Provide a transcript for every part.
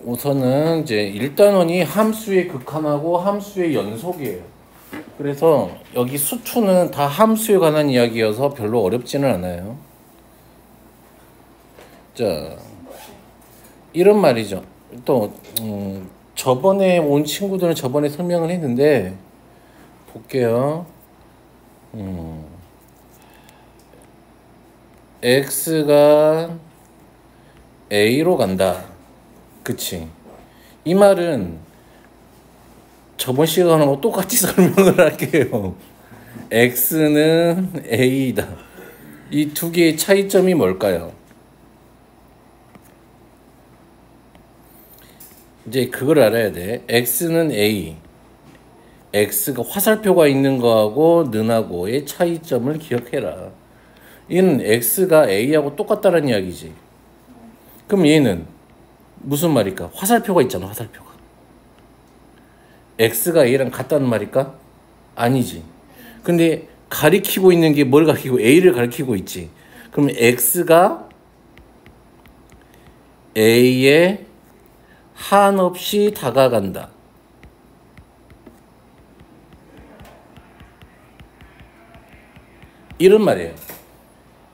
우선은 이제 1단원이 함수의 극한하고 함수의 연속이에요. 그래서 여기 수투는 다 함수에 관한 이야기여서 별로 어렵지는 않아요. 자, 이런 말이죠. 또 저번에 온 친구들은 저번에 설명을 했는데 볼게요. x가 a로 간다. 그치? 이 말은 저번 시간하고 똑같이 설명을 할게요. x는 a이다. 이 두 개의 차이점이 뭘까요? 이제 그걸 알아야 돼. x는 a. x가 화살표가 있는 거하고 는하고의 차이점을 기억해라. 얘는 x가 a하고 똑같다는 이야기지. 그럼 얘는 무슨 말일까? 화살표가 있잖아, 화살표가. x가 a랑 같다는 말일까? 아니지. 근데 가리키고 있는 게 뭘 가리키고? a를 가리키고 있지. 그럼 x가 a에 한없이 다가간다. 이런 말이에요.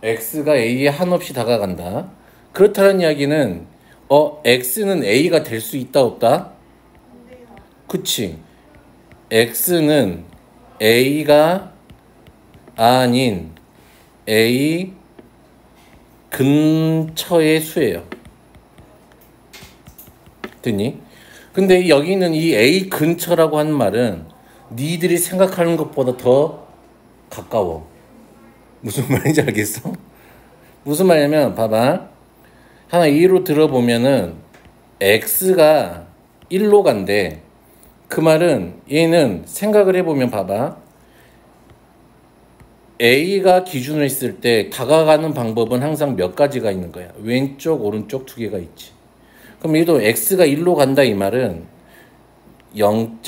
x가 a에 한없이 다가간다. 그렇다는 이야기는 x는 a가 될 수 있다 없다? 그치. x는 a가 아닌 a 근처의 수예요. 됐니? 근데 여기는 이 a 근처라고 하는 말은 니들이 생각하는 것보다 더 가까워. 무슨 말인지 알겠어? 무슨 말이냐면 봐봐. 하나 예로 들어보면은 x가 1로 간대. 그 말은 얘는 생각을 해보면 봐봐. a가 기준으로 있을 때 다가가는 방법은 항상 몇 가지가 있는 거야. 왼쪽 오른쪽 두 개가 있지. 그럼 얘도 x가 1로 간다 이 말은 0.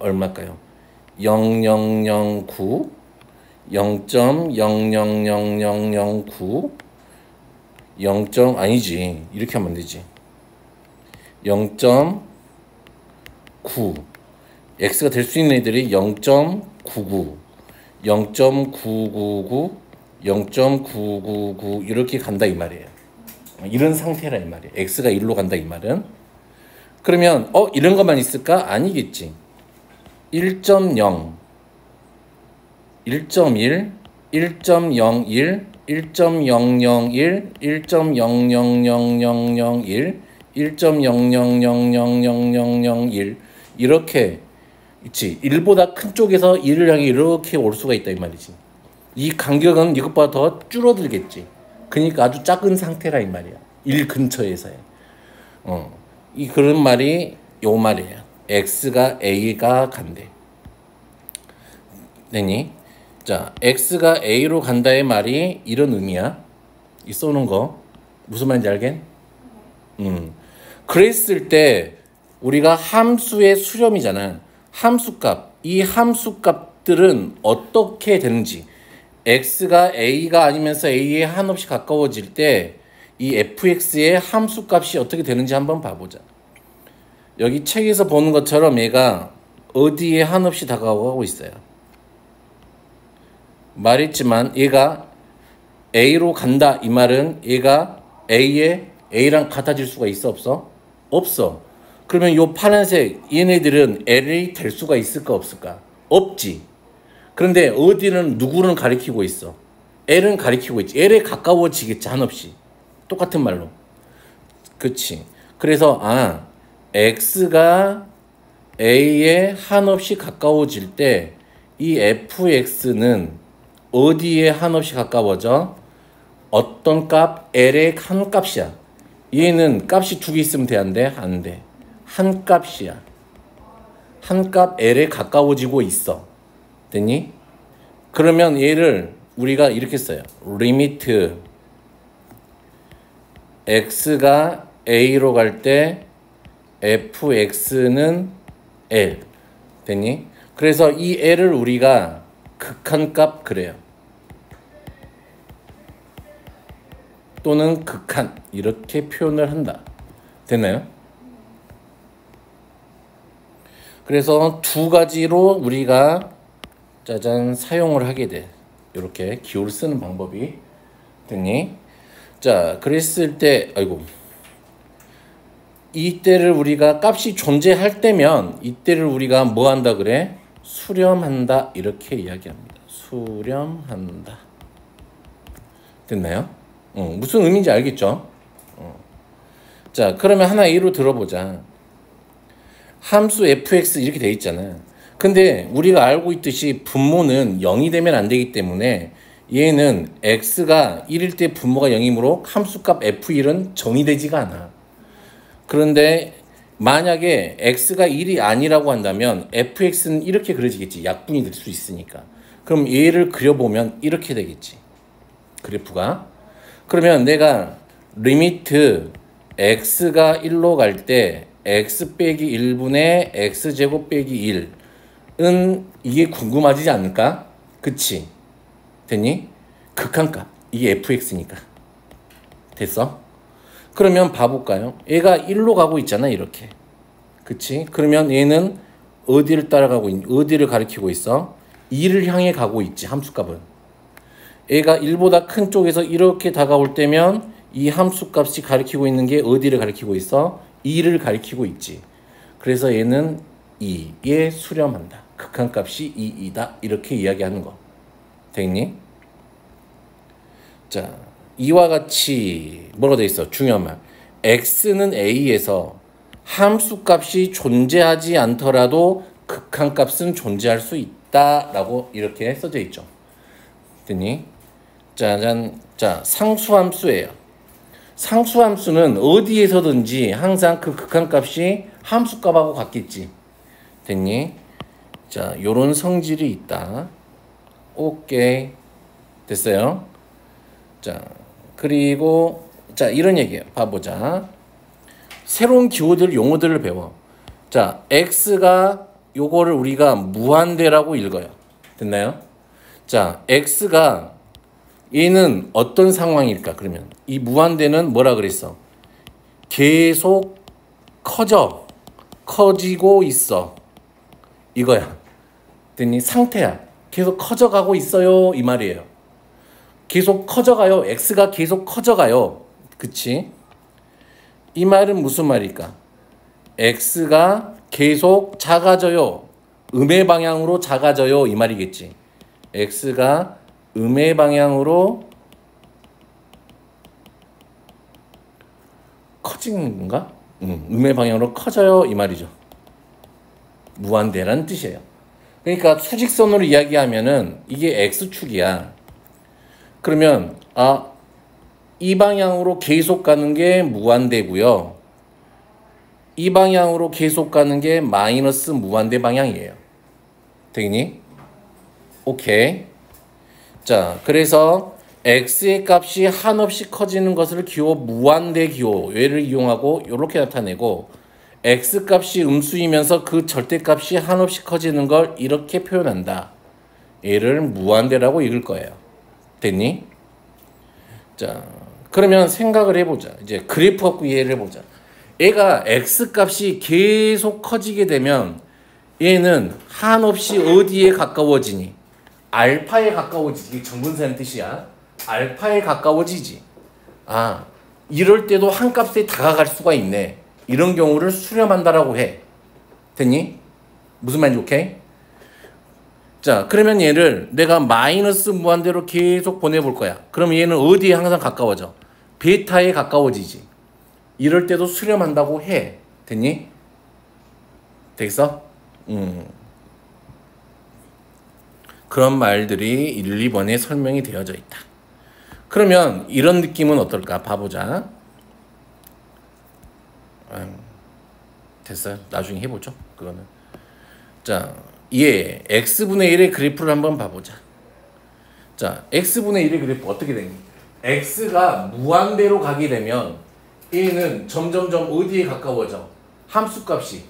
얼마일까요? 0009 0.000009 0. 아니지. 이렇게 하면 안 되지. 0.9 x가 될 수 있는 애들이 0.99 0.999 0.999 이렇게 간다 이 말이에요. 이런 상태라 이 말이에요. x가 1로 간다 이 말은. 그러면 이런 것만 있을까? 아니겠지. 1.0 1.1 1.01 1.001 1.000001 1.00000001 이렇게 있지. 1보다 큰 쪽에서 1을 향해 이렇게 올 수가 있다 이 말이지. 이 간격은 이것보다 더 줄어들겠지. 그러니까 아주 작은 상태라 이 말이야. 1 근처에서의. 이 그런 말이 요 말이에요. x가 a가 간대. 되니? 자, x가 a로 간다의 말이 이런 의미야. 이 써놓은 거 무슨 말인지 알겠? 그랬을 때 우리가 함수의 수렴이잖아. 함수값. 이 함수값들은 어떻게 되는지. x가 a가 아니면서 a에 한없이 가까워질 때 이 fx의 함수값이 어떻게 되는지 한번 봐보자. 여기 책에서 보는 것처럼 얘가 어디에 한없이 다가오고 있어요. 말했지만 얘가 a로 간다 이 말은 얘가 a에 a랑 같아질 수가 있어 없어? 없어. 그러면 요 파란색 얘네들은 l이 될 수가 있을까 없을까? 없지. 그런데 어디는 누구는 가리키고 있어? l은 가리키고 있지. l에 가까워지겠지 한없이. 똑같은 말로. 그치. 그래서 x가 a에 한없이 가까워질 때 이 fx는 어디에 한없이 가까워져? 어떤 값? l의 한 값이야. 얘는 값이 두 개 있으면 돼, 안 돼? 안 돼. 한 값이야. 한 값 l에 가까워지고 있어. 됐니? 그러면 얘를 우리가 이렇게 써요. 리미트 x가 a로 갈 때 fx는 l. 됐니? 그래서 이 l을 우리가 극한값 그래요. 또는 극한 이렇게 표현을 한다. 됐나요? 그래서 두 가지로 우리가 짜잔 사용을 하게 돼. 이렇게 기호를 쓰는 방법이 됐니? 자, 그랬을 때 아이고 이때를 우리가 값이 존재할 때면 이때를 우리가 뭐 한다 그래? 수렴한다 이렇게 이야기합니다. 수렴한다. 됐나요? 무슨 의미인지 알겠죠? 자, 그러면 하나 예로 들어보자. 함수 fx 이렇게 돼 있잖아. 근데 우리가 알고 있듯이 분모는 0이 되면 안 되기 때문에 얘는 x가 1일 때 분모가 0이므로 함수값 f1은 정의되지가 않아. 그런데 만약에 x가 1이 아니라고 한다면 fx는 이렇게 그려지겠지. 약분이 될 수 있으니까. 그럼 얘를 그려보면 이렇게 되겠지. 그래프가. 그러면 내가 리미트 x가 1로 갈 때 x 빼기 1분의 x제곱 빼기 1은 이게 궁금하지 않을까? 그치? 됐니? 극한값. 이게 fx니까. 됐어? 그러면 봐볼까요? 얘가 1로 가고 있잖아, 이렇게. 그치? 그러면 얘는 어디를 따라가고 어디를 가리키고 있어? 2를 향해 가고 있지, 함수값은. 얘가 1보다 큰 쪽에서 이렇게 다가올 때면 이 함수값이 가리키고 있는 게 어디를 가리키고 있어? 2를 가리키고 있지. 그래서 얘는 2에 수렴한다. 극한값이 2이다. 이렇게 이야기하는 거. 됐니? 자, 이와 같이 뭐라고 돼 있어? 중요한 말. x는 a에서 함수값이 존재하지 않더라도 극한값은 존재할 수 있다라고 이렇게 써져 있죠. 됐니? 짜잔. 자, 상수함수예요. 상수함수는 어디에서든지 항상 그 극한값이 함수값하고 같겠지. 됐니? 자, 요런 성질이 있다. 오케이. 됐어요? 자, 그리고 자, 이런 얘기예요. 봐보자. 새로운 기호들, 용어들을 배워. 자, x가 요거를 우리가 무한대라고 읽어요. 됐나요? 자, x가 얘는 어떤 상황일까? 그러면 이 무한대는 뭐라 그랬어? 계속 커지고 있어. 이거야. 됐니? 상태야. 계속 커져가고 있어요. 이 말이에요. 계속 커져가요. x가 계속 커져가요. 그치? 이 말은 무슨 말일까? x가 계속 작아져요. 음의 방향으로 작아져요. 이 말이겠지. x가 음의 방향으로 커지는 건가? 음의 방향으로 커져요. 이 말이죠. 무한대라는 뜻이에요. 그러니까 수직선으로 이야기하면은 이게 x축이야. 그러면 이 방향으로 계속 가는 게 무한대고요. 이 방향으로 계속 가는 게 마이너스 무한대 방향이에요. 되겠니? 오케이. 자, 그래서 x의 값이 한없이 커지는 것을 기호 무한대 기호 얘를 이용하고 이렇게 나타내고 x 값이 음수이면서 그 절대값이 한없이 커지는 걸 이렇게 표현한다. 얘를 무한대라고 읽을 거예요. 됐니? 자, 그러면 생각을 해보자. 이제 그래프 갖고 이해를 해보자. 얘가 x 값이 계속 커지게 되면 얘는 한없이 어디에 가까워지니? 알파에 가까워지지. 이게 정근사의 뜻이야. 알파에 가까워지지. 이럴 때도 한 값에 다가갈 수가 있네. 이런 경우를 수렴한다라고 해. 됐니? 무슨 말인지 오케이? 자, 그러면 얘를 내가 마이너스 무한대로 계속 보내볼 거야. 그럼 얘는 어디에 항상 가까워져? 베타에 가까워지지. 이럴 때도 수렴한다고 해. 됐니? 되겠어? 그런 말들이 1, 2번에 설명이 되어져 있다. 그러면 이런 느낌은 어떨까? 봐보자. 됐어요. 나중에 해보죠. 그거는. 자, 얘 x분의 1의 그래프를 한번 봐보자. 자, x분의 1의 그래프 어떻게 되니? x가 무한대로 가게 되면 얘는 점점점 어디에 가까워져? 함수값이.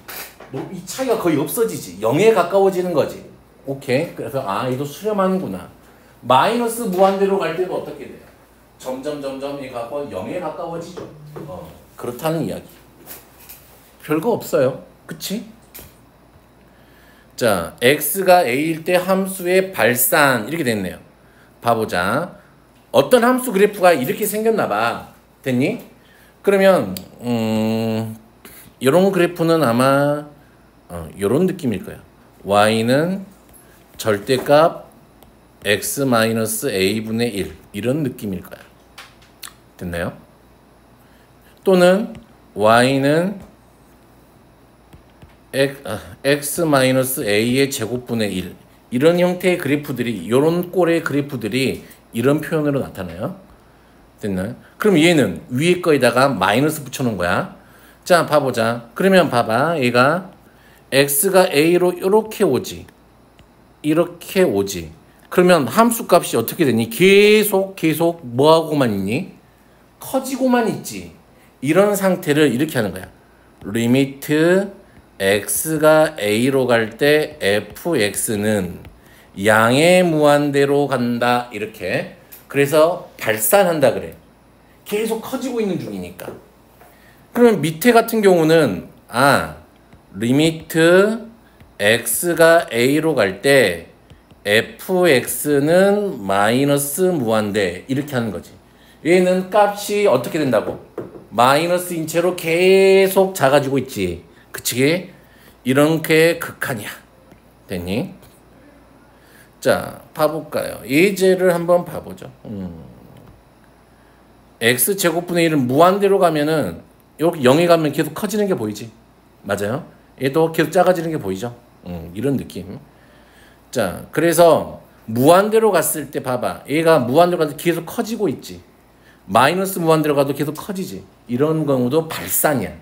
이 차이가 거의 없어지지. 0에 가까워지는 거지. 오케이. 그래서 얘도 수렴하는구나. 마이너스 무한대로 갈 때도 어떻게 돼요? 점점 얘가 0에 가까워지죠. 그렇다는 이야기. 별거 없어요. 그치? 자, x가 a일 때 함수의 발산 이렇게 됐네요. 봐보자. 어떤 함수 그래프가 이렇게 생겼나 봐. 됐니? 그러면 이런 그래프는 아마 이런 느낌일 거야. y는 절대값 x-a분의 1 이런 느낌일 거야. 됐나요? 또는 y는 x-a의 제곱분의 1 이런 형태의 그래프들이 이런 꼴의 그래프들이 이런 표현으로 나타나요. 됐나요? 그럼 얘는 위에 거에다가 마이너스 붙여놓은 거야. 자, 봐보자. 그러면 봐봐. 얘가 x가 a로 이렇게 오지. 이렇게 오지. 그러면 함수 값이 어떻게 되니? 계속 뭐하고만 있니? 커지고만 있지. 이런 상태를 이렇게 하는 거야. 리미트 x가 a로 갈 때 fx는 양의 무한대로 간다. 이렇게. 그래서 발산한다 그래. 계속 커지고 있는 중이니까. 그러면 밑에 같은 경우는 리미트 x가 a로 갈 때 fx는 마이너스 무한대 이렇게 하는 거지. 얘는 값이 어떻게 된다고? 마이너스인 채로 계속 작아지고 있지. 그치? 이렇게 극한이야. 됐니? 자, 봐볼까요? 예제를 한번 봐보죠. x제곱분의 1은 무한대로 가면은 여기 0에 가면 계속 커지는 게 보이지? 맞아요? 얘도 계속 작아지는 게 보이죠? 이런 느낌. 자, 그래서 무한대로 갔을 때 봐봐. 얘가 무한대로 가도 계속 커지고 있지. 마이너스 무한대로 가도 계속 커지지. 이런 경우도 발산이야.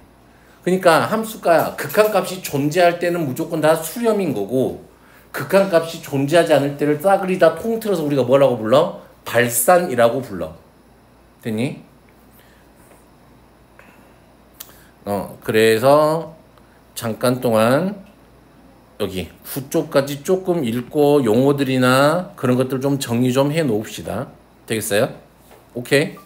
그러니까 함수가 극한값이 존재할 때는 무조건 다 수렴인 거고 극한값이 존재하지 않을 때를 싸그리 다 통틀어서 우리가 뭐라고 불러? 발산이라고 불러. 됐니? 그래서 잠깐 동안 여기 후쪽까지 조금 읽고 용어들이나 그런 것들 좀 정리 좀 해 놓읍시다. 되겠어요? 오케이?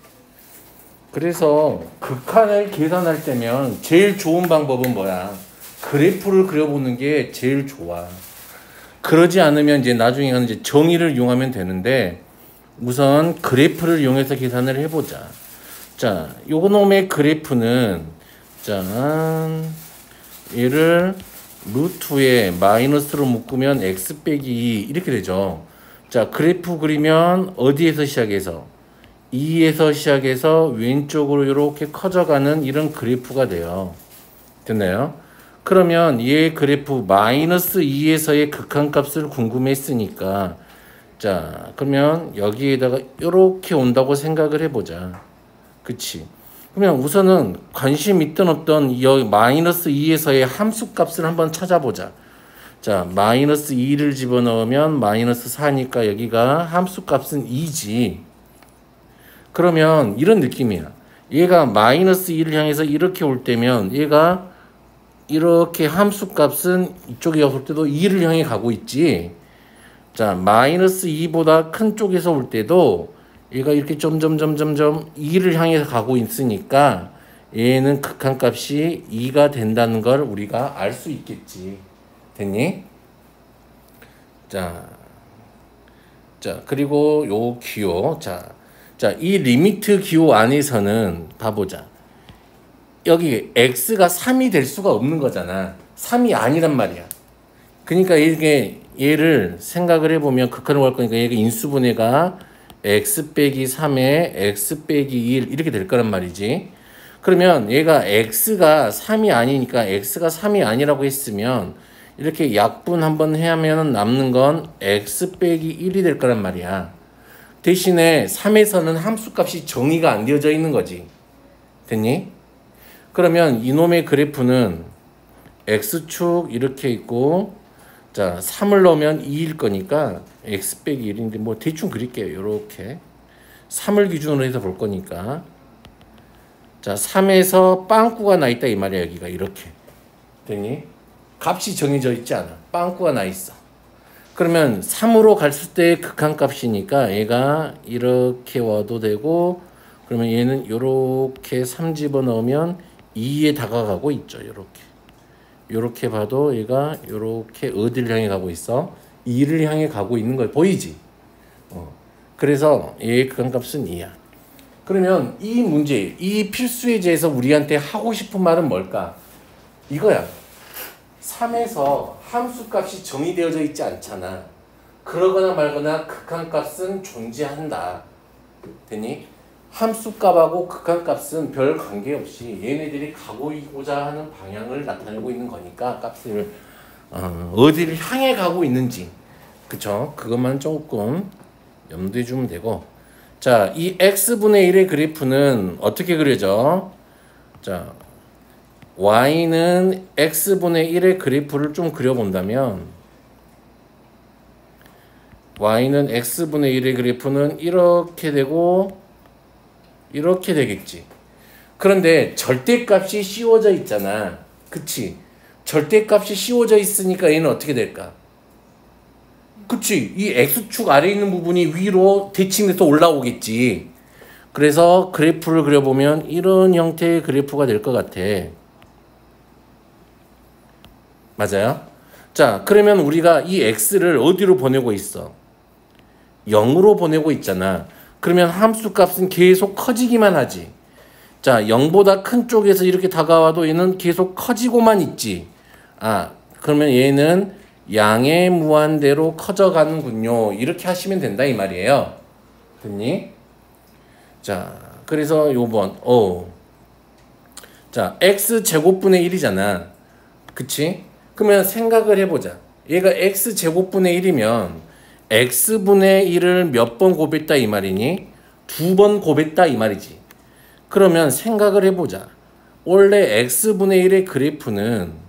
그래서 극한을 계산할 때면 제일 좋은 방법은 뭐야? 그래프를 그려보는 게 제일 좋아. 그러지 않으면 이제 나중에는 이제 정의를 이용하면 되는데 우선 그래프를 이용해서 계산을 해보자. 자, 요거 놈의 그래프는 얘를 루트에 마이너스로 묶으면 x 빼기 2 이렇게 되죠. 자, 그래프 그리면 어디에서 시작해서? 2에서 시작해서 왼쪽으로 이렇게 커져가는 이런 그래프가 돼요. 됐나요? 그러면 얘 그래프 마이너스 2에서의 극한값을 궁금했으니까 자, 그러면 여기에다가 이렇게 온다고 생각을 해보자. 그치? 그러면 우선은 관심 있든 없든 여기 마이너스 2에서의 함수값을 한번 찾아보자. 자, 마이너스 2를 집어넣으면 마이너스 4니까 여기가 함수값은 2지. 그러면 이런 느낌이야. 얘가 마이너스 2를 향해서 이렇게 올 때면 얘가 이렇게 함수값은 이쪽에 올 때도 2를 향해 가고 있지. 자, 마이너스 2보다 큰 쪽에서 올 때도 얘가 이렇게 점점 2를 향해서 가고 있으니까 얘는 극한값이 2가 된다는 걸 우리가 알 수 있겠지. 됐니? 자, 그리고 요 기호. 자, 이 리미트 기호 안에서는 봐보자. 여기 x가 3이 될 수가 없는 거잖아. 3이 아니란 말이야. 그러니까 이게 얘를 생각을 해보면 극한으로 갈 거니까 얘가 인수분해가 x 빼기 3에 x 빼기 1 이렇게 될 거란 말이지. 그러면 얘가 x가 3이 아니니까 x가 3이 아니라고 했으면 이렇게 약분 한번 하면 남는 건 x 빼기 1이 될 거란 말이야. 대신에 3에서는 함수값이 정의가 안 되어져 있는 거지. 됐니? 그러면 이놈의 그래프는 x축 이렇게 있고 자 3을 넣으면 2일 거니까 x 빼기 1인데 뭐 대충 그릴게요. 이렇게 3을 기준으로 해서 볼 거니까 자 3에서 빵꾸가 나 있다 이 말이야. 여기가 이렇게 됐니? 값이 정해져 있지 않아. 빵꾸가 나 있어. 그러면 3으로 갔을 때 극한값이니까 얘가 이렇게 와도 되고 그러면 얘는 이렇게 3 집어넣으면 2에 다가가고 있죠. 요렇게 봐도 얘가 요렇게 어디를 향해 가고 있어? 2를 향해 가고 있는 걸 보이지? 그래서 얘의 극한값은 2야. 그러면 이 문제, 이 필수예제에서 우리한테 하고 싶은 말은 뭘까? 이거야. 3에서 함수값이 정의되어져 있지 않잖아. 그러거나 말거나 극한값은 존재한다. 됐니? 함수값하고 극한값은 별 관계없이 얘네들이 가고자 하는 방향을 나타내고 있는 거니까 값을 어디를 향해 가고 있는지, 그쵸? 그것만 조금 염두에 주면 되고, 자, 이 x분의 1의 그래프는 어떻게 그려져? 자, y는 x분의 1의 그래프를 좀 그려본다면 y는 x분의 1의 그래프는 이렇게 되고 이렇게 되겠지. 그런데 절대값이 씌워져 있잖아. 그치? 절대값이 씌워져 있으니까 얘는 어떻게 될까? 그치? 이 x축 아래에 있는 부분이 위로 대칭돼서 올라오겠지. 그래서 그래프를 그려보면 이런 형태의 그래프가 될 것 같아. 맞아요? 자, 그러면 우리가 이 x를 어디로 보내고 있어? 0으로 보내고 있잖아. 그러면 함수값은 계속 커지기만 하지. 자, 0보다 큰 쪽에서 이렇게 다가와도 얘는 계속 커지고만 있지. 그러면 얘는 양의 무한대로 커져가는군요. 이렇게 하시면 된다 이 말이에요. 됐니? 자, 그래서 요번 자, x제곱분의 1이잖아. 그치? 그러면 생각을 해보자. 얘가 x제곱분의 1이면 x분의 1을 몇 번 곱했다 이 말이니? 2번 곱했다 이 말이지. 그러면 생각을 해보자. 원래 x분의 1의 그래프는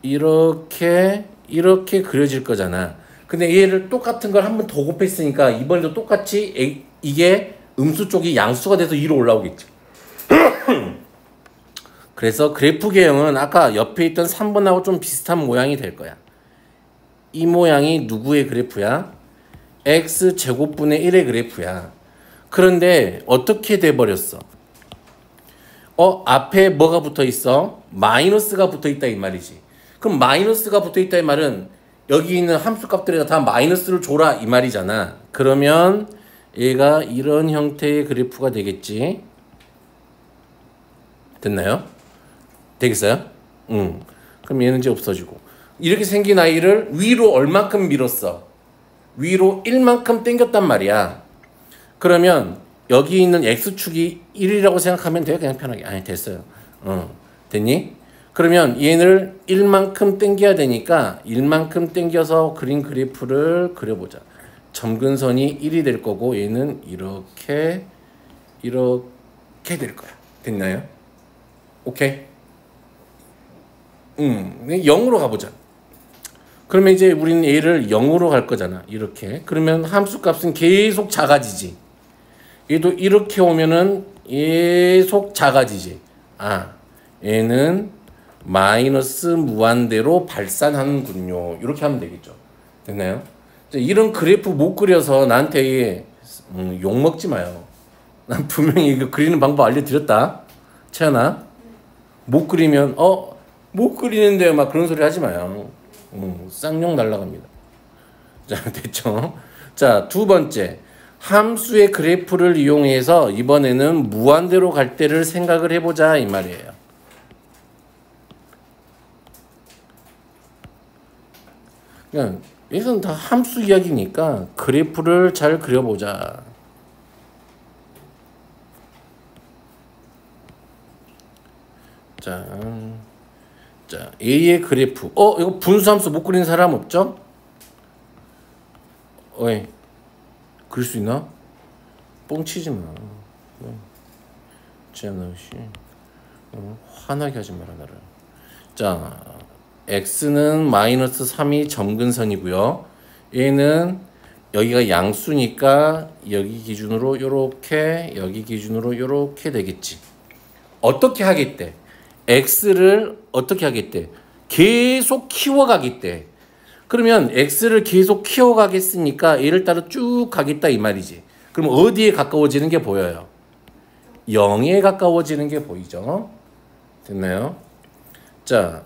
이렇게 그려질 거잖아. 근데 얘를 똑같은 걸 한 번 더 곱했으니까 이번에도 똑같이 이게 음수 쪽이 양수가 돼서 위로 올라오겠지. 그래서 그래프 개형은 아까 옆에 있던 3번하고 좀 비슷한 모양이 될 거야. 이 모양이 누구의 그래프야? x제곱분의 1의 그래프야. 그런데 어떻게 돼버렸어? 앞에 뭐가 붙어 있어? 마이너스가 붙어 있다 이 말이지. 그럼 마이너스가 붙어 있다 이 말은 여기 있는 함수값들에다 다 마이너스를 줘라 이 말이잖아. 그러면 얘가 이런 형태의 그래프가 되겠지. 됐나요? 되겠어요? 그럼 얘는 이제 없어지고. 이렇게 생긴 아이를 위로 얼만큼 밀었어? 위로 1만큼 당겼단 말이야. 그러면 여기 있는 x축이 1이라고 생각하면 돼요? 그냥 편하게. 아니, 됐어요. 됐니? 그러면 얘를 1만큼 당겨야 되니까 1만큼 당겨서 그린 그래프를 그려보자. 점근선이 1이 될 거고 얘는 이렇게 될 거야. 됐나요? 오케이? 0으로 가보자. 그러면 이제 우리는 얘를 0으로 갈 거잖아. 이렇게. 그러면 함수값은 계속 작아지지. 얘도 이렇게 오면은 계속 작아지지. 얘는 마이너스 무한대로 발산하는군요. 이렇게 하면 되겠죠. 됐나요? 이런 그래프 못 그려서 나한테 욕먹지 마요. 난 분명히 이거 그리는 방법 알려드렸다. 채연아. 못 그리면 못 그리는데 막 그런 소리 하지 마요. 쌍욕 날라갑니다. 자, 됐죠? 자, 두 번째. 함수의 그래프를 이용해서 이번에는 무한대로 갈 때를 생각을 해보자 이 말이에요. 그냥 이건 다 함수 이야기니까 그래프를 잘 그려보자. 자, A의 그래프. 이거 분수함수 못 그리는 사람 없죠? 그릴 수 있나? 뻥치지 마. 재현아 씨, 화나게 하지 마라 나를. 자, x는 마이너스 3이 점근선이고요. 얘는 여기가 양수니까 여기 기준으로 요렇게, 여기 기준으로 요렇게 되겠지. 어떻게 하겠대? x를 어떻게 하겠대? 계속 키워가겠대. 그러면 x를 계속 키워가겠으니까 얘를 따라 쭉 가겠다 이 말이지. 그럼 어디에 가까워지는 게 보여요? 0에 가까워지는 게 보이죠? 됐나요? 자,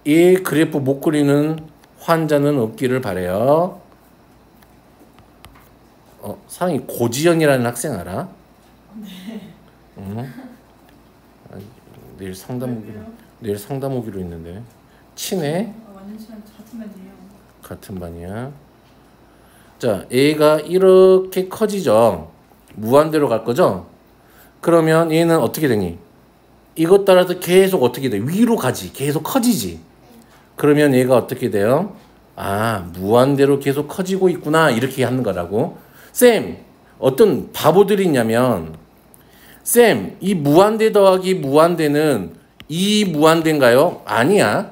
이 그래프 못 그리는 환자는 없기를 바래요. 상이 고지영이라는 학생 알아? 네. 내일 상담 오기로 했는데 친해? 완전 친한 같은 반이에요. 같은 반이야. 자, A가 이렇게 커지죠. 무한대로 갈 거죠. 그러면 얘는 어떻게 되니? 이것 따라서 계속 어떻게 돼? 위로 가지. 계속 커지지. 그러면 얘가 어떻게 돼요? 무한대로 계속 커지고 있구나. 이렇게 하는 거라고. 쌤, 어떤 바보들이 있냐면 쌤, 이 무한대 더하기 무한대는 이 무한대인가요? 아니야.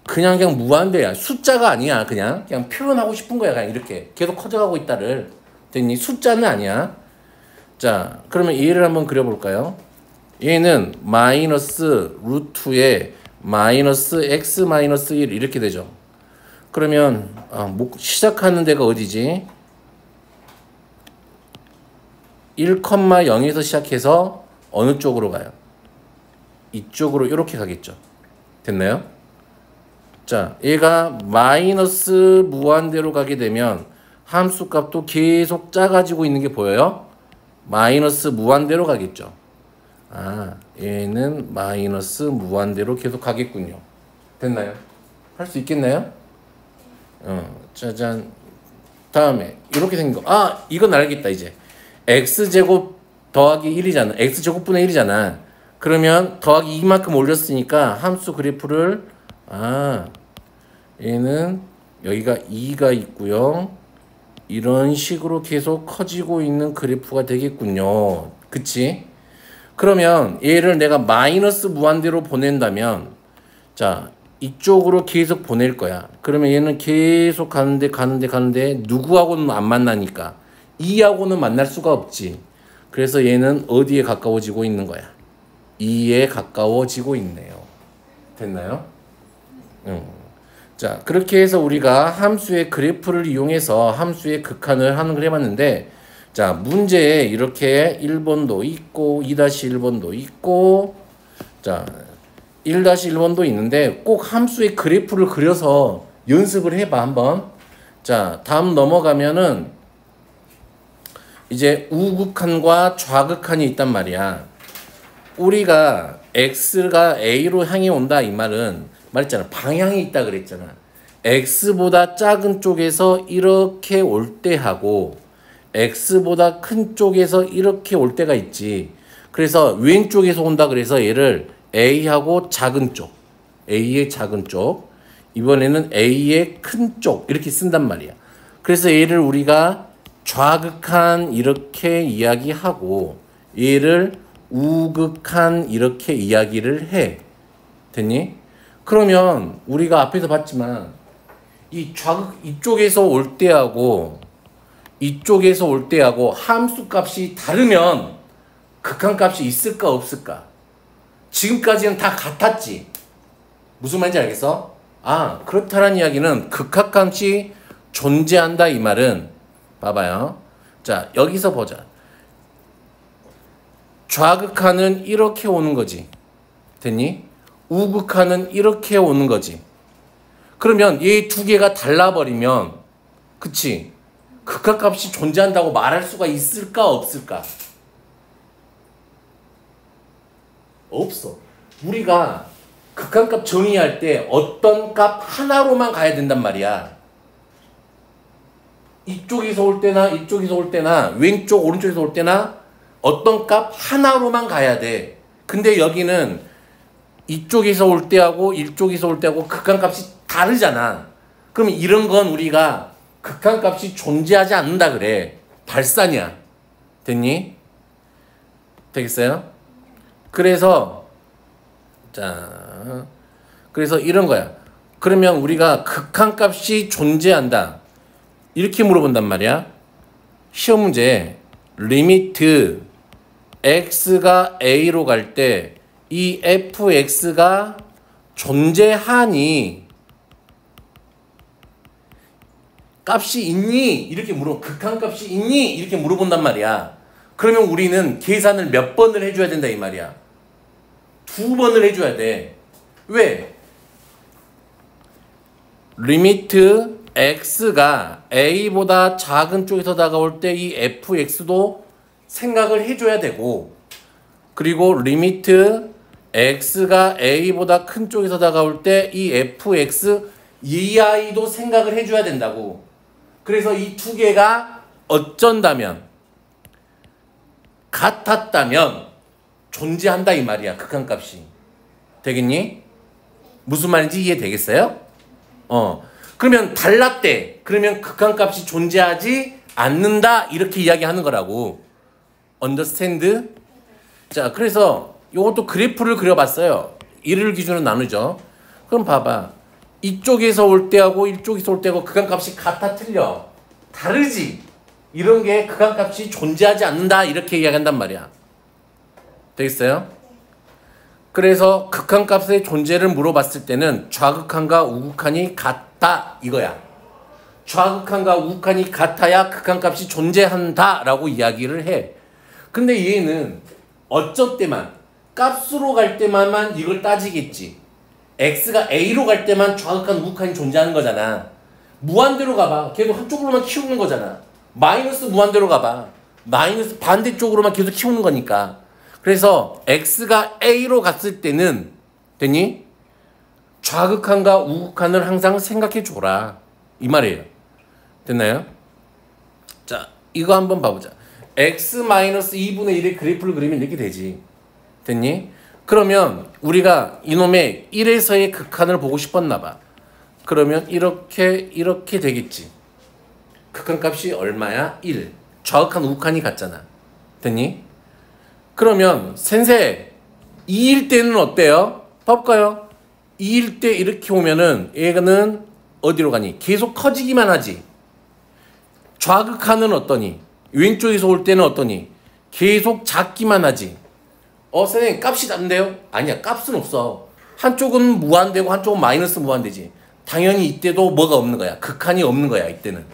그냥 무한대야. 숫자가 아니야. 그냥 표현하고 싶은 거야. 그냥 이렇게 계속 커져가고 있다를. 됐니? 숫자는 아니야. 자, 그러면 얘를 한번 그려볼까요? 얘는 마이너스 루트에 마이너스 x 마이너스 1 이렇게 되죠. 그러면 시작하는 데가 어디지? 1,0에서 시작해서 어느 쪽으로 가요? 이쪽으로 이렇게 가겠죠. 됐나요? 자, 얘가 마이너스 무한대로 가게 되면 함수 값도 계속 작아지고 있는 게 보여요? 마이너스 무한대로 가겠죠. 얘는 마이너스 무한대로 계속 가겠군요. 됐나요? 할 수 있겠나요? 짜잔. 다음에 이렇게 생긴 거. 이건 알겠다 이제. x제곱 더하기 1이잖아. x제곱분의 1이잖아. 그러면 더하기 이만큼 올렸으니까 함수 그래프를 얘는 여기가 2가 있고요. 이런 식으로 계속 커지고 있는 그래프가 되겠군요. 그치? 그러면 얘를 내가 마이너스 무한대로 보낸다면 자, 이쪽으로 계속 보낼 거야. 그러면 얘는 계속 가는데 누구하고는 안 만나니까 2하고는 만날 수가 없지. 그래서 얘는 어디에 가까워지고 있는 거야? 2에 가까워지고 있네요. 됐나요? 자, 그렇게 해서 우리가 함수의 그래프를 이용해서 함수의 극한을 하는 걸 해봤는데, 자, 문제에 이렇게 1번도 있고 2-1번도 있고, 자, 1-1번도 있는데 꼭 함수의 그래프를 그려서 연습을 해봐 한번. 자, 다음 넘어가면은 이제 우극한과 좌극한이 있단 말이야. 우리가 x가 a로 향해 온다 이 말은 말했잖아. 방향이 있다 그랬잖아. x보다 작은 쪽에서 이렇게 올 때 하고 x보다 큰 쪽에서 이렇게 올 때가 있지. 그래서 왼쪽에서 온다 그래서 얘를 a하고 작은 쪽, a의 작은 쪽, 이번에는 a의 큰 쪽 이렇게 쓴단 말이야. 그래서 얘를 우리가 좌극한 이렇게 이야기하고 얘를 우극한 이렇게 이야기를 해. 됐니? 그러면 우리가 앞에서 봤지만 이 이쪽에서 올 때하고 이쪽에서 올 때하고 함수 값이 다르면 극한 값이 있을까 없을까? 지금까지는 다 같았지. 무슨 말인지 알겠어? 그렇다는 이야기는 극한 값이 존재한다 이 말은 봐봐요. 자, 여기서 보자. 좌극한은 이렇게 오는 거지. 됐니? 우극한은 이렇게 오는 거지. 그러면 이 두 개가 달라버리면 그치? 극한값이 존재한다고 말할 수가 있을까 없을까? 없어. 우리가 극한값 정의할 때 어떤 값 하나로만 가야 된단 말이야. 이쪽에서 올 때나 이쪽에서 올 때나 왼쪽 오른쪽에서 올 때나 어떤 값 하나로만 가야 돼. 근데 여기는 이쪽에서 올 때하고 이쪽에서 올 때하고 극한값이 다르잖아. 그럼 이런 건 우리가 극한값이 존재하지 않는다 그래. 발산이야. 됐니? 되겠어요? 그래서 이런 거야. 그러면 우리가 극한값이 존재한다. 이렇게 물어본단 말이야. 시험 문제 리미트 x가 a로 갈 때 이 fx가 존재하니 값이 있니? 이렇게 극한값이 있니? 이렇게 물어본단 말이야. 그러면 우리는 계산을 몇 번을 해줘야 된다 이 말이야. 2번을 해줘야 돼. 왜? 리미트 x가 a보다 작은 쪽에서 다가올 때 이 fx도 생각을 해줘야 되고, 그리고 리미트 x가 a보다 큰 쪽에서 다가올 때 이 fx 이하도 생각을 해줘야 된다고. 그래서 이 두 개가 어쩐다면 같았다면 존재한다 이 말이야. 극한값이. 되겠니? 무슨 말인지 이해되겠어요? 그러면 달랐대. 그러면 극한값이 존재하지 않는다 이렇게 이야기하는 거라고. understand? 자, 그래서 이것도 그래프를 그려봤어요. 1을 기준으로 나누죠. 그럼 봐봐. 이쪽에서 올 때하고 이쪽에서 올 때하고 극한값이 같아 틀려. 다르지? 이런 게 극한값이 존재하지 않는다 이렇게 이야기한단 말이야. 되겠어요? 그래서 극한값의 존재를 물어봤을 때는 좌극한과 우극한이 같다 이거야. 좌극한과 우극한이 같아야 극한값이 존재한다 라고 이야기를 해. 근데 얘는 어쩔 때만 값으로 갈 때만 이걸 따지겠지. x가 a로 갈 때만 좌극한 우극한이 존재하는 거잖아. 무한대로 가봐. 계속 한쪽으로만 키우는 거잖아. 마이너스 무한대로 가봐. 마이너스 반대쪽으로만 계속 키우는 거니까. 그래서 x가 a로 갔을 때는 됐니? 좌극한과 우극한을 항상 생각해 줘라 이 말이에요. 됐나요? 자, 이거 한번 봐보자. x-2분의 1의 그래프를 그리면 이렇게 되지. 됐니? 그러면 우리가 이놈의 1에서의 극한을 보고 싶었나 봐. 그러면 이렇게 되겠지. 극한값이 얼마야? 1. 좌극한 우극한이 같잖아. 됐니? 그러면 센세 2일 때는 어때요? 봐볼까요? 2일 때 이렇게 오면은 얘는 어디로 가니? 계속 커지기만 하지. 좌극한은 어떠니? 왼쪽에서 올 때는 어떠니? 계속 작기만 하지. 선생님 값이 다른데요? 아니야, 값은 없어. 한쪽은 무한대고 한쪽은 마이너스 무한대지. 당연히 이때도 뭐가 없는 거야? 극한이 없는 거야 이때는.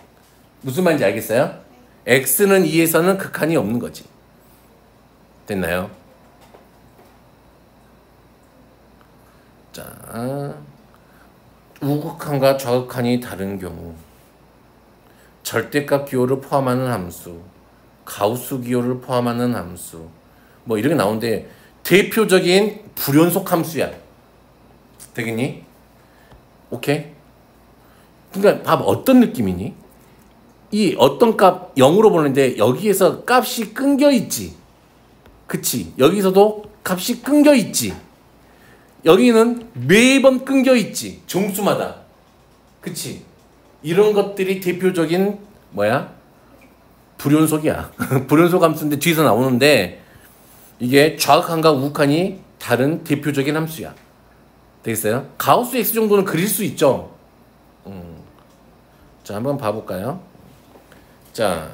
무슨 말인지 알겠어요? x는 2에서는 극한이 없는 거지. 됐나요? 자, 우극한과 좌극한이 다른 경우 절대값 기호를 포함하는 함수, 가우스 기호를 포함하는 함수, 뭐 이렇게 나오는데 대표적인 불연속 함수야. 되겠니? 오케이? 그러니까 봐봐. 어떤 느낌이니? 이 어떤 값 0으로 보는데 여기에서 값이 끊겨 있지. 그치? 여기서도 값이 끊겨 있지. 여기는 매번 끊겨 있지. 정수마다. 그치? 이런 것들이 대표적인 뭐야? 불연속이야. 불연속 함수인데 뒤에서 나오는데 이게 좌극한과 우극한이 다른 대표적인 함수야. 되겠어요? 가우스 X 정도는 그릴 수 있죠. 자, 한번 봐볼까요? 자,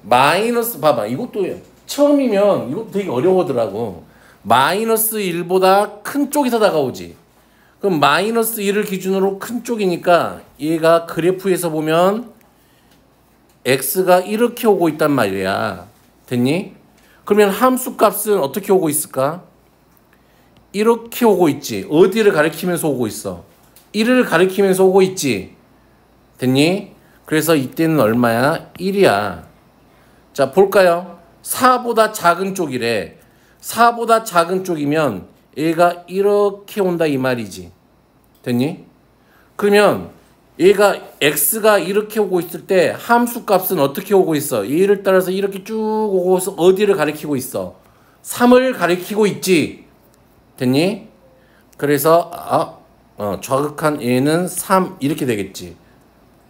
마이너스 봐봐. 이것도 처음이면 이것도 되게 어려워더라고. 마이너스 1보다 큰 쪽에서 다가오지. 그럼 마이너스 1을 기준으로 큰 쪽이니까 얘가 그래프에서 보면 x가 이렇게 오고 있단 말이야. 됐니? 그러면 함수 값은 어떻게 오고 있을까? 이렇게 오고 있지. 어디를 가리키면서 오고 있어? 1을 가리키면서 오고 있지. 됐니? 그래서 이때는 얼마야? 1이야. 자, 볼까요? 4보다 작은 쪽이래. 4보다 작은 쪽이면 얘가 이렇게 온다 이 말이지. 됐니? 그러면 얘가 x가 이렇게 오고 있을 때 함수 값은 어떻게 오고 있어? 얘를 따라서 이렇게 쭉 오고서 어디를 가리키고 있어? 3을 가리키고 있지. 됐니? 그래서 좌극한 얘는 3 이렇게 되겠지.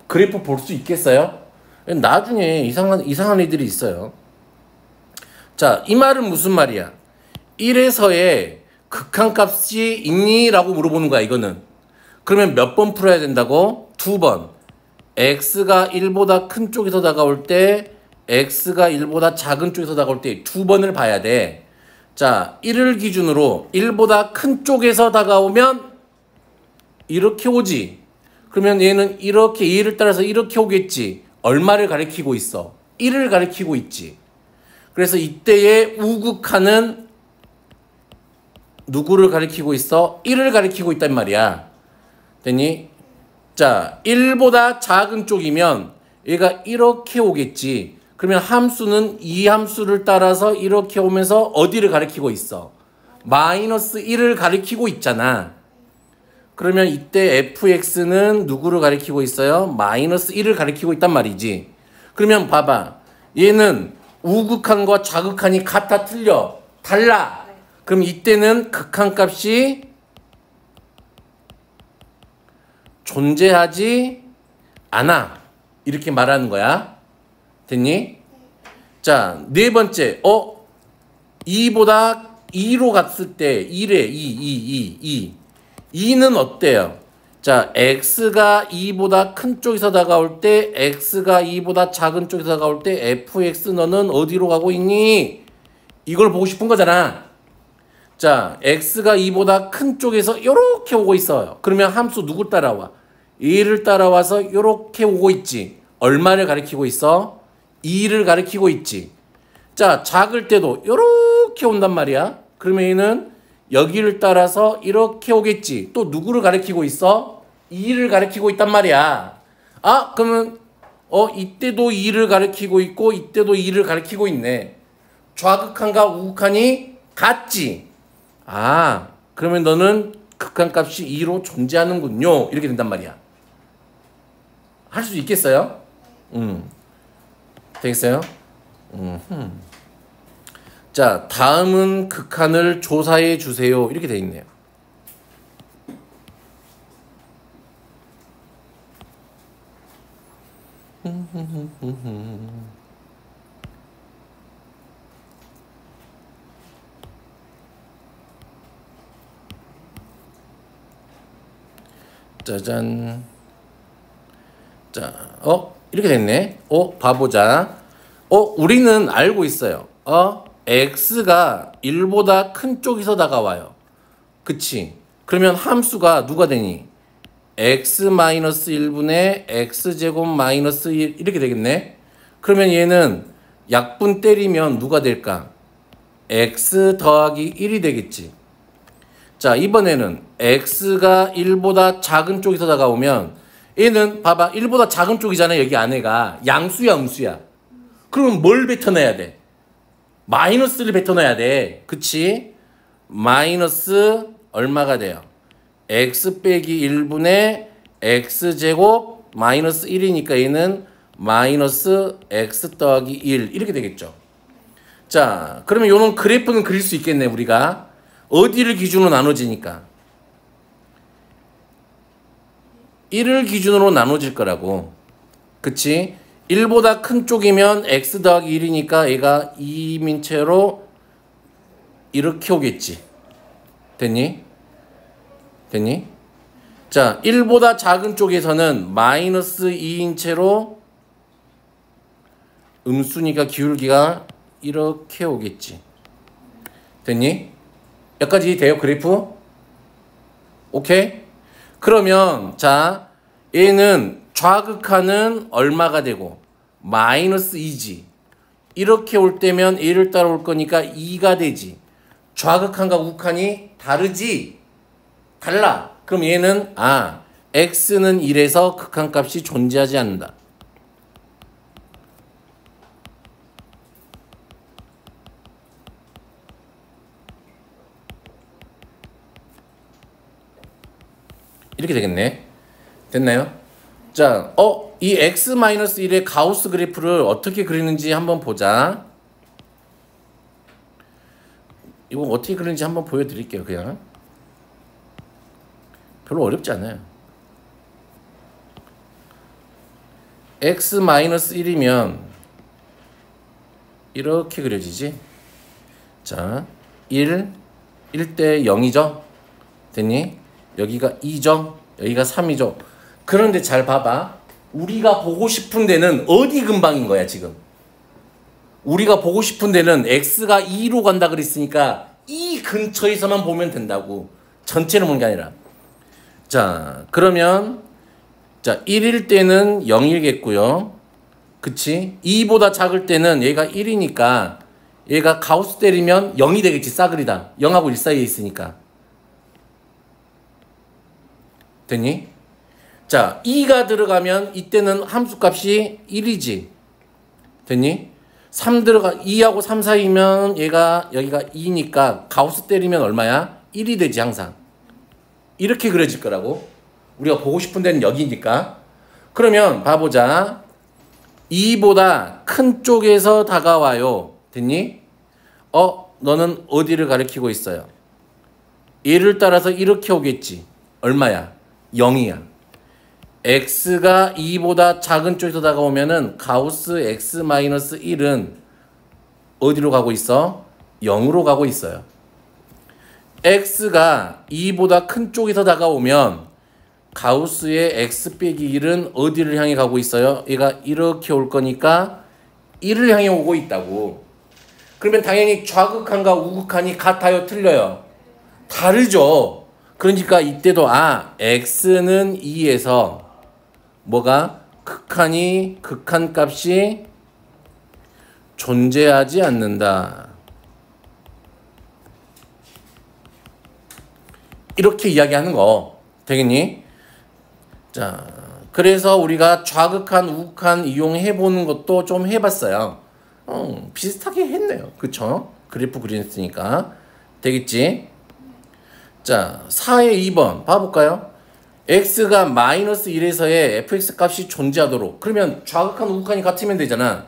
그래프 볼 수 있겠어요? 나중에 이상한 애들이 있어요. 자, 이 말은 무슨 말이야? 1에서의 극한값이 있니? 라고 물어보는 거야 이거는. 그러면 몇 번 풀어야 된다고? 2번. x가 1보다 큰 쪽에서 다가올 때, x가 1보다 작은 쪽에서 다가올 때 2번을 봐야 돼. 자, 1을 기준으로 1보다 큰 쪽에서 다가오면 이렇게 오지. 그러면 얘는 이렇게 얘를 따라서 이렇게 오겠지. 얼마를 가리키고 있어? 1을 가리키고 있지. 그래서 이때의 우극한은 누구를 가리키고 있어? 1을 가리키고 있단 말이야. 됐니? 자, 1보다 작은 쪽이면 얘가 이렇게 오겠지. 그러면 함수는 이 함수를 따라서 이렇게 오면서 어디를 가리키고 있어? 마이너스 1을 가리키고 있잖아. 그러면 이때 fx는 누구를 가리키고 있어요? 마이너스 1을 가리키고 있단 말이지. 그러면 봐봐. 얘는 우극한과 좌극한이 같아 틀려? 달라. 그럼 이때는 극한값이 존재하지 않아. 이렇게 말하는 거야. 됐니? 자, 네 번째. 2보다 2로 갔을 때 1에 2는 어때요? 자, x가 2보다 큰 쪽에서 다가올 때 x가 2보다 작은 쪽에서 다가올 때 fx 너는 어디로 가고 있니? 이걸 보고 싶은 거잖아. 자, x가 2보다 큰 쪽에서 이렇게 오고 있어요. 그러면 함수 누구 따라와? 2를 따라와서 이렇게 오고 있지. 얼마를 가리키고 있어? 2를 가리키고 있지. 자, 작을 때도 이렇게 온단 말이야. 그러면 얘는 여기를 따라서 이렇게 오겠지. 또 누구를 가리키고 있어? 2를 가리키고 있단 말이야. 아, 그러면 이때도 2를 가리키고 있고 이때도 2를 가리키고 있네. 좌극한과 우극한이 같지. 아, 그러면 너는 극한값이 2로 존재하는군요. 이렇게 된단 말이야. 할 수 있겠어요? 되겠어요? 자, 다음은 극한을 조사해 주세요. 이렇게 돼 있네요. 짜잔. 자, 이렇게 됐네. 봐보자. 우리는 알고 있어요. x가 1보다 큰 쪽에서 다가와요. 그치? 그러면 함수가 누가 되니? x-1분의 x제곱 마이너스 1 이렇게 되겠네. 그러면 얘는 약분 때리면 누가 될까? x 더하기 1이 되겠지. 자, 이번에는 x가 1보다 작은 쪽에서 다가오면 얘는 봐봐 1보다 작은 쪽이잖아. 여기 안에가 양수야 음수야. 그러면 뭘 뱉어내야 돼? 마이너스를 뱉어내야 돼. 그치? 마이너스 얼마가 돼요? x 빼기 1분의 x제곱 마이너스 1이니까 얘는 마이너스 x 더하기 1 이렇게 되겠죠. 자, 그러면 요런 그래프는 그릴 수 있겠네. 우리가 어디를 기준으로 나눠지니까 1을 기준으로 나눠질 거라고. 그치? 1보다 큰 쪽이면 x 더하기 1이니까 얘가 2인 채로 이렇게 오겠지. 됐니? 됐니? 자, 1보다 작은 쪽에서는 마이너스 2인 채로 음수니까 기울기가 이렇게 오겠지. 됐니? 여기까지 돼요? 그래프? 오케이? 그러면 자, 얘는 좌극한은 얼마가 되고 마이너스 2지. 이렇게 올 때면 얘를 따라올 거니까 2가 되지. 좌극한과 우극한이 다르지? 달라. 그럼 얘는 x는 1에서 극한값이 존재하지 않는다. 이렇게 되겠네. 됐나요? 자, 이 x-1의 가우스 그래프를 어떻게 그리는지 한번 보자. 이거 어떻게 그리는지 한번 보여드릴게요. 그냥 별로 어렵지 않아요. x-1이면 이렇게 그려지지. 자, 1대 0이죠. 됐니? 여기가 2죠. 여기가 3이죠. 그런데 잘 봐봐. 우리가 보고 싶은 데는 어디 근방인 거야 지금. 우리가 보고 싶은 데는 x가 2로 간다 그랬으니까 이 근처에서만 보면 된다고. 전체를 보는 게 아니라. 자, 그러면 자, 1일 때는 0이겠고요. 그치? 2보다 작을 때는 얘가 1이니까 얘가 가우스 때리면 0이 되겠지. 싸그리다. 0하고 1 사이에 있으니까. 됐니? 자, 2가 들어가면 이때는 함수값이 1이지. 됐니? 3 들어가 2하고 3 사이면 얘가 여기가 2니까 가우스 때리면 얼마야? 1이 되지 항상. 이렇게 그려질 거라고. 우리가 보고 싶은 데는 여기니까. 그러면 봐보자. 2보다 큰 쪽에서 다가와요. 됐니? 너는 어디를 가리키고 있어요? 얘를 따라서 이렇게 오겠지. 얼마야? 0이야. x가 2보다 작은 쪽에서 다가오면은 가우스 x-1은 어디로 가고 있어? 0으로 가고 있어요. x가 2보다 큰 쪽에서 다가오면 가우스의 x 빼기 1은 어디를 향해 가고 있어요? 얘가 이렇게 올 거니까 1을 향해 오고 있다고. 그러면 당연히 좌극한과 우극한이 같아요? 틀려요? 다르죠. 그러니까 이때도 x는 2에서 뭐가? 극한값이 존재하지 않는다. 이렇게 이야기하는 거 되겠니? 자, 그래서 우리가 좌극한, 우극한 이용해보는 것도 좀 해봤어요. 비슷하게 했네요. 그쵸? 그래프 그렸으니까. 되겠지? 자, 4의 2번 봐볼까요? x가 마이너스 1에서의 fx 값이 존재하도록. 그러면 좌극한, 우극한이 같으면 되잖아.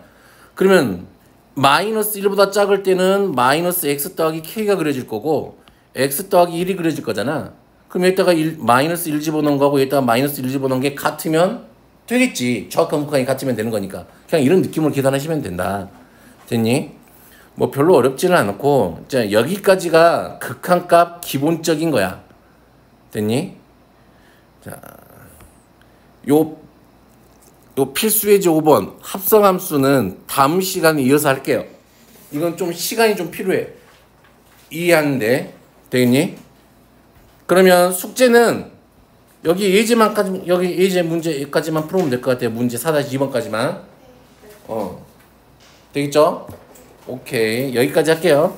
그러면 마이너스 1보다 작을 때는 마이너스 x 더하기 k가 그려질 거고 x 더하기 1이 그려질 거잖아. 그럼 여기다가 마이너스 1 집어넣은 거하고 여기다가 마이너스 1 집어넣은 게 같으면 되겠지. 좌극한, 우극한이 같으면 되는 거니까. 그냥 이런 느낌으로 계산하시면 된다. 됐니? 뭐 별로 어렵지는 않고 자, 여기까지가 극한값 기본적인 거야. 됐니? 자, 요 필수예제 5번 합성함수는 다음 시간에 이어서 할게요. 이건 좀 시간이 좀 필요해. 이해하는데. 되겠니? 그러면 숙제는 여기 예제만까지, 여기 예제 문제까지만 풀으면 될 것 같아요. 문제 4-2번까지만. 되겠죠? 오케이. 여기까지 할게요.